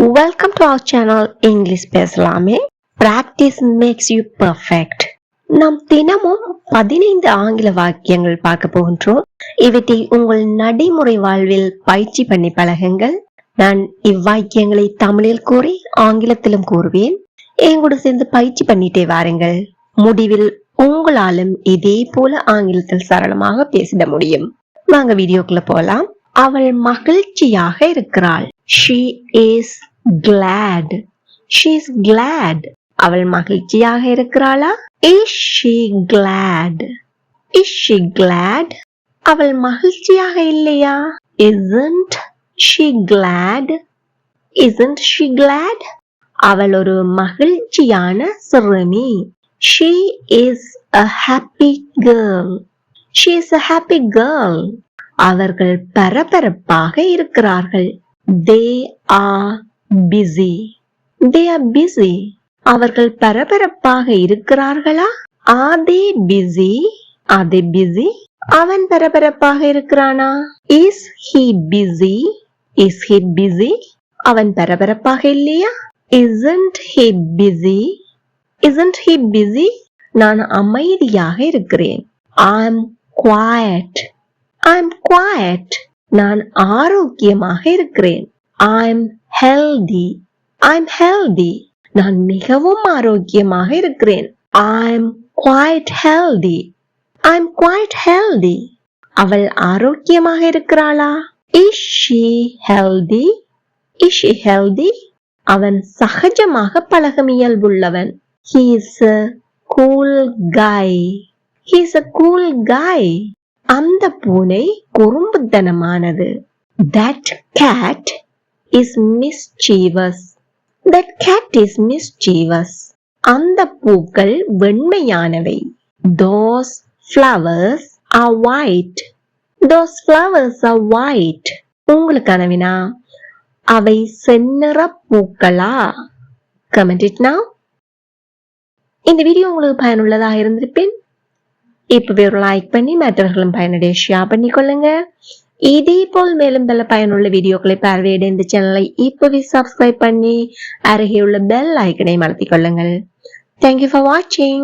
Welcome to our channel English பேசலாமே. Practice makes you perfect. நாம் தினமும் 15 ஆங்கில வாக்கியங்கள் பார்க்க போகின்றோம். இவற்றை உங்கள் நடைமுறை வாழ்வில் பயிற்சி பண்ணி பழகுங்கள். நான் இவ்வாக்கியங்களை தமிழில் கூறி ஆங்கிலத்திலும் கூறுவேன். எங்கூட சேர்ந்து பயிற்சி பண்ணிட்டே வாருங்கள். முடிவில் உங்களாலும் இதே போல ஆங்கிலத்தில் சரளமாக பேசிட முடியும். வாங்க வீடியோக்குள்ள போலாம். அவள் மகிழ்ச்சியாக இருக்கிறாள். She is glad. She is glad. அவள் மகிழ்ச்சியாக இருக்கிறாளா? Is she glad? Is she glad? அவள் மகிழ்ச்சியாக இல்லையா? Isn't she glad? Isn't she glad? அவள் ஒரு மகிழ்ச்சியான சிறுமி. She is a happy girl. She is a happy girl. அவர்கள் பரபரப்பாக இருக்கிறார்கள். They are busy. They are busy. அவர்கள் பரபரப்பாக இருக்கிறார்களா? Are they busy? Are they busy? அவன் பரபரப்பாக இருக்கிறானா? Is he busy? Is he busy? அவன் பரபரப்பாக இல்லையா? Isn't he busy? Isn't he busy? நான் அமைதியாக இருக்கிறேன். I'm quiet. I'm quiet. நான் ஆரோக்கியமாக இருக்கிறேன். I'm healthy. I'm healthy. நான் மிகவும் ஆரோக்கியமாக இருக்கிறேன். I'm quite healthy. I'm quite healthy. அவள் ஆரோக்கியமாக இருக்கிறாளா? Is she healthy? Is she healthy? அவன் சகஜமாக பழகும் இயல்புள்ளவன். He is a cool guy. He is a cool guy. அந்த பூனை குறும்புத்தனமானது. That cat is mischievous. That cat is mischievous. அந்த பூக்கள் வெண்மையானவை. Those flowers are white. Those flowers are white. உங்களுக்கான வினா, அவை செந்நிற பூக்களா? Comment it now. இந்த வீடியோ உங்களுக்கு பயனுள்ளதாக இருந்திருப்பேன். இப்பவே ஒரு லைக் பண்ணி மற்றவர்களும் பயனடைய ஷேர் பண்ணிக்கொள்ளுங்க. இதே போல் மேலும் பல பயனுள்ள வீடியோக்களை பார்வையிட இந்த சேனலை இப்பவே சப்ஸ்கிரைப் பண்ணி அருகே உள்ள பெல் ஐக்கனை அழுத்திக் கொள்ளுங்கள். Thank you for watching.